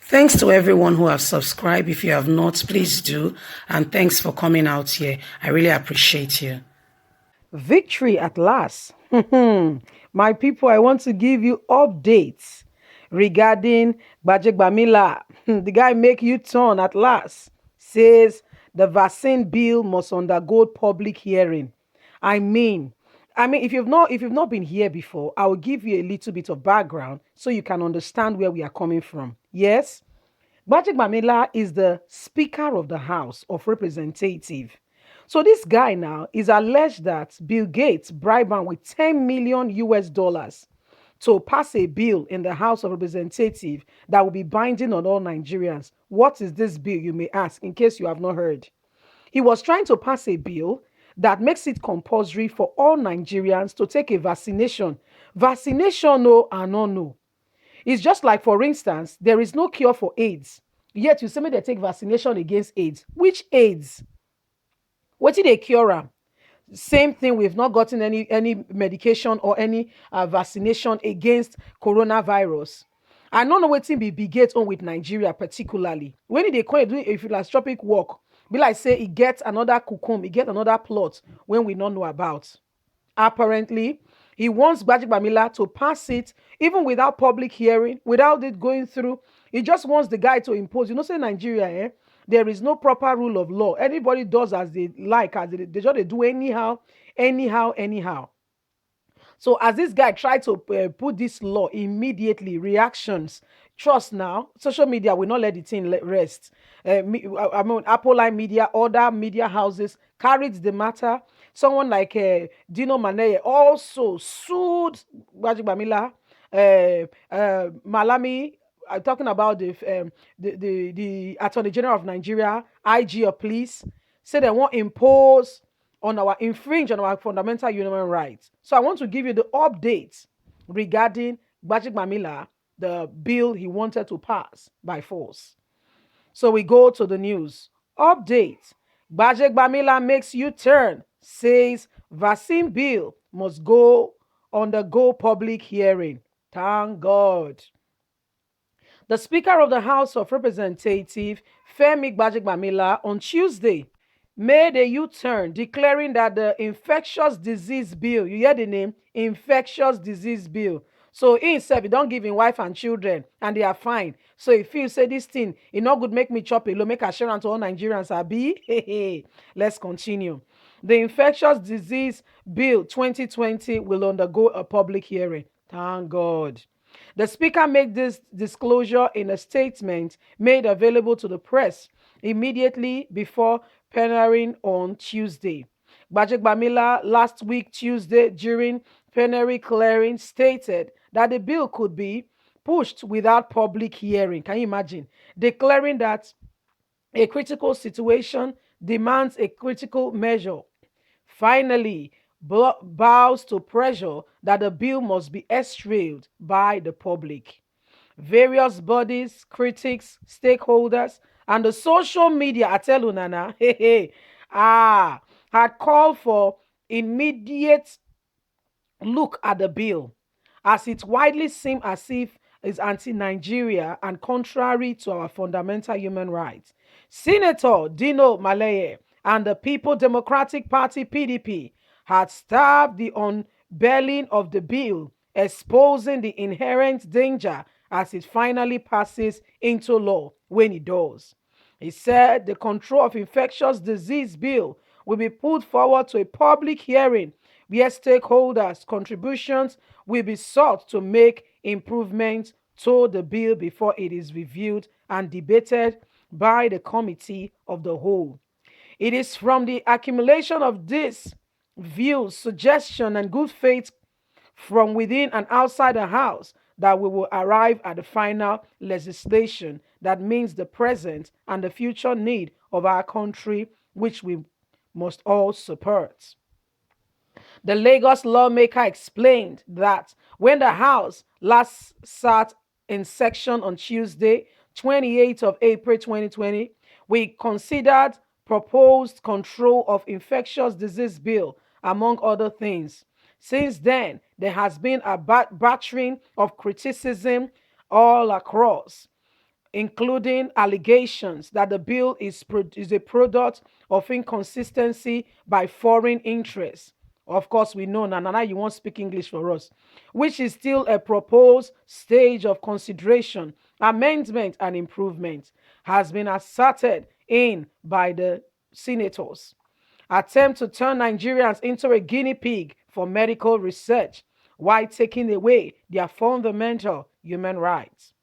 Thanks to everyone who have subscribed. If you have not, please do. And thanks for coming out here. I really appreciate you. Victory at last. My people, I want to give you updates regarding Gbajabiamila. The guy make you turn at last. Says the vaccine bill must undergo public hearing. I mean, if you've not been here before, I will give you a little bit of background so you can understand where we are coming from. Yes, Gbajabiamila is the Speaker of the House of Representatives. So this guy now is alleged that Bill Gates bribed him with 10 million US dollars to pass a bill in the House of Representatives that will be binding on all Nigerians. What is this bill, you may ask, in case you have not heard? He was trying to pass a bill that makes it compulsory for all Nigerians to take a vaccination. Vaccination, no, and no, no. It's just like, for instance, there is no cure for AIDS. Yet you say me they take vaccination against AIDS. Which AIDS? What did they cure am? Same thing, we've not gotten any medication or any vaccination against coronavirus. I don't know wetin be Gate on with Nigeria particularly. When they call it doing a philanthropic work, be like say it gets another cocoon, it get another plot when we don't know about. Apparently, he wants Gbajabiamila to pass it even without public hearing, without it going through. He just wants the guy to impose. You know, say Nigeria, there is no proper rule of law. Anybody does as they like, as they just they do anyhow, anyhow. So as this guy tried to put this law immediately, reactions, trust now, social media will not let the thing rest. Apple Line Media, other media houses carried the matter. Someone like Dino Maneye also sued Gbajabiamila. Malami, talking about the Attorney General of Nigeria, IG of Police, say they won't impose on our infringe on our fundamental human rights. So I want to give you the updates regarding Gbajabiamila, the bill he wanted to pass by force. So we go to the news. Update. Gbajabiamila makes U-turn, says vaccine bill must undergo public hearing. Thank God. The Speaker of the House of Representatives, Femi Gbajabiamila, on Tuesday made a U-turn, declaring that the infectious disease bill, you hear the name, infectious disease bill. So he himself, he don't give him wife and children, and they are fine. So he feels say this thing, it not good make me chop it, make assurance to all Nigerians, abi. Let's continue. The infectious disease bill 2020 will undergo a public hearing. Thank God. The speaker made this disclosure in a statement made available to the press immediately before plenary on Tuesday. Gbajabiamila last week Tuesday during plenary clearing stated that the bill could be pushed without public hearing. Can you imagine? Declaring that a critical situation demands a critical measure. Finally, bows to pressure that the bill must be eschewed by the public. Various bodies, critics, stakeholders, and the social media, I tell you, Nana, had called for immediate look at the bill, as it widely seems as if it's anti-Nigeria and contrary to our fundamental human rights. Senator Dino Maleye and the People Democratic Party (PDP) had stabbed the unveiling of the bill, exposing the inherent danger as it finally passes into law when it does. He said the control of infectious disease bill will be put forward to a public hearing where stakeholders' contributions will be sought to make improvements to the bill before it is reviewed and debated by the committee of the whole. It is from the accumulation of these views, suggestion, and good faith from within and outside the House that we will arrive at the final legislation that means the present and the future need of our country, which we must all support. The Lagos lawmaker explained that when the House last sat in session on Tuesday, 28th of April 2020, we considered proposed control of infectious disease bill, among other things. Since then, there has been a battering of criticism all across. including allegations that the bill is a product of inconsistency by foreign interests. Of course, we know now you won't speak English for us, which is still a proposed stage of consideration, amendment, and improvement, has been asserted in by the senators. Attempt to turn Nigerians into a guinea pig for medical research while taking away their fundamental human rights.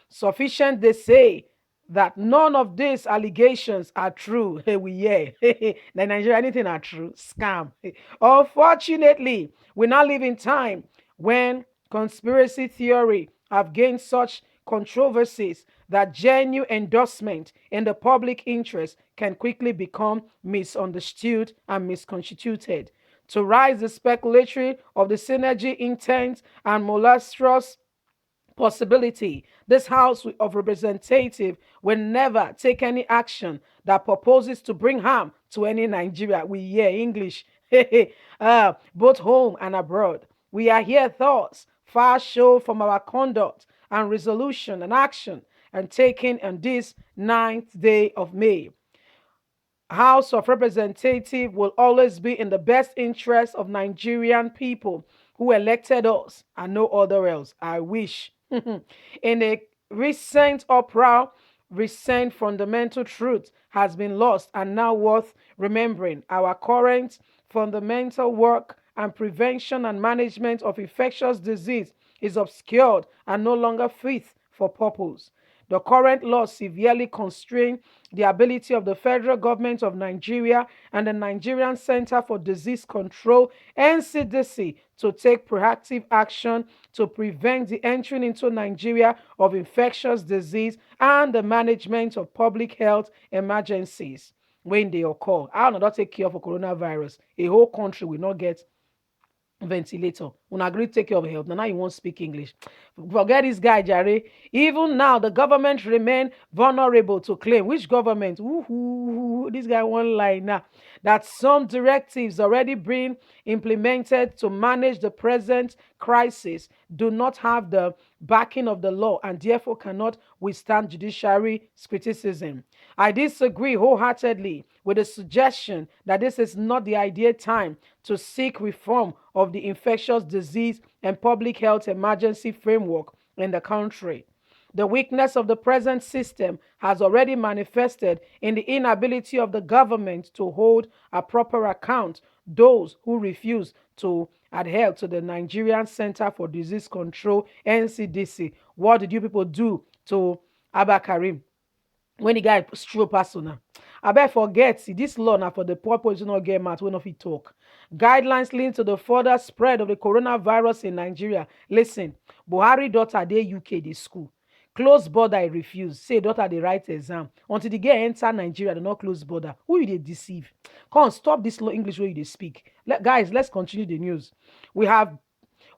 Sufficient they say that none of these allegations are true. Hey, we hear. The Nigeria, anything are true. Scam. Unfortunately, we now live in time when conspiracy theory have gained such controversies that genuine endorsement in the public interest can quickly become misunderstood and misconstituted. To rise the speculatory of the synergy intent and mollustrous possibility, this House of Representatives will never take any action that proposes to bring harm to any Nigeria. We hear English, both home and abroad. We are here thoughts far show from our conduct and resolution and action and taken on this 9th day of May. House of Representatives will always be in the best interest of Nigerian people who elected us and no other else. I wish. In a recent uproar, recent fundamental truth has been lost and now worth remembering. Our current fundamental work and prevention and management of infectious disease is obscured and no longer fit for purpose. The current laws severely constrain the ability of the federal government of Nigeria and the Nigerian Center for Disease Control (NCDC) to take proactive action to prevent the entering into Nigeria of infectious disease and the management of public health emergencies when they occur. How not take care of coronavirus? A whole country will not get ventilator. When I agree to take care of health, now you won't speak English. Forget this guy, Jare. Even now, the government remain vulnerable to claim. Which government? Ooh, this guy won't lie now. That some directives already being implemented to manage the present crisis do not have the backing of the law and therefore cannot withstand judiciary criticism. I disagree wholeheartedly with the suggestion that this is not the ideal time to seek reform of the infectious disease and public health emergency framework in the country. The weakness of the present system has already manifested in the inability of the government to hold a proper account those who refuse to adhere to the Nigerian Center for Disease Control (NCDC). What did you people do to Abba Karim when the guy stroke personal? I bet forget, see, this law now for the purpose to not get mad when of it talk. Guidelines linked to the further spread of the coronavirus in Nigeria. Listen, Buhari daughter dey UK dey school. Close border, I refuse. Say daughter dey write exam. Until the girl enter Nigeria, they not close border. Who you dey deceive? Come on, stop this low English way you dey speak. Guys, let's continue the news. We have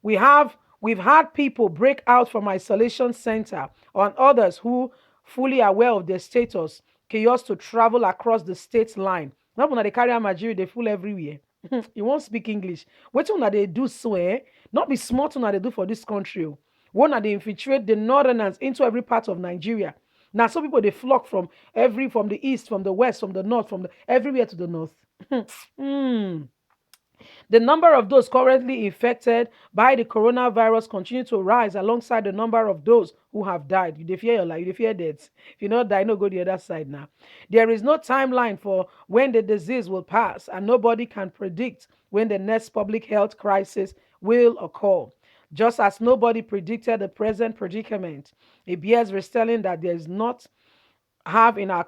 we've had people break out from isolation center on others who fully aware of their status chaos to travel across the state line. Not when they carry a Nigeria, they fool everywhere. You won't speak English. What una they do so, eh? Not be smart una they do for this country. One they infiltrate the northerners into every part of Nigeria. Now some people they flock from the east, from the west, from the north, from the everywhere to the north. Hmm. The number of those currently infected by the coronavirus continue to rise alongside the number of those who have died. You dey fear your life, you dey fear death. If you not die, no go the other side now. There is no timeline for when the disease will pass, and nobody can predict when the next public health crisis will occur. Just as nobody predicted the present predicament, it bears retelling that there is not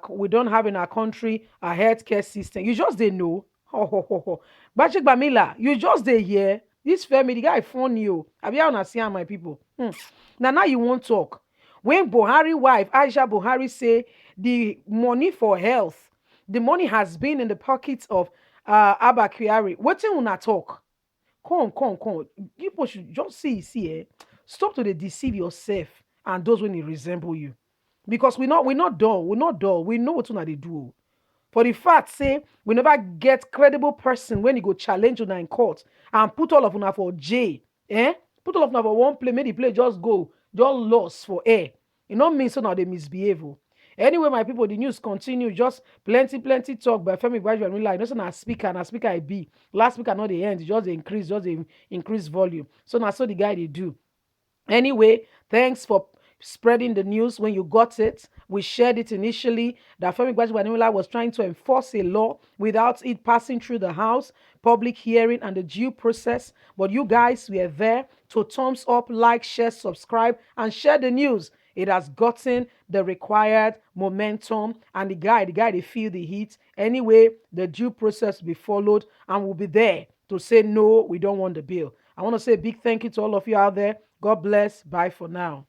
we don't have in our country a healthcare system. You just didn't know. Gbajabiamila, you just dey hear this Femi, the guy phone you. I be on see my people. Now you won't talk. When Buhari wife Aisha Buhari say the money for health, the money has been in the pockets of Abba Kyari. What you wanna talk? Come. People should just see, eh? Stop to dey deceive yourself and those when they resemble you. Because we're not dull. We know what they do. For the fact, say, we never get credible person when you go challenge una in court and put all of una for jail. Eh? Put all of una for one play, make the play just go, just lost for air. It not mean so now they misbehave. Anyway, my people, the news continue. Just plenty talk by Femi Gbajabiamila. You know, so now speaker I be. Last week I know the end, just dey increase, increase volume. So now so the guy they do. Anyway, thanks for spreading the news when you got it. We shared it initially that Femi Gbajabiamila was trying to enforce a law without it passing through the House, public hearing, and the due process. But you guys were there to thumbs up, like, share, subscribe, and share the news. It has gotten the required momentum, and the guy, they feel the heat. Anyway, the due process will be followed, and we'll be there to say no, we don't want the bill. I want to say a big thank you to all of you out there. God bless. Bye for now.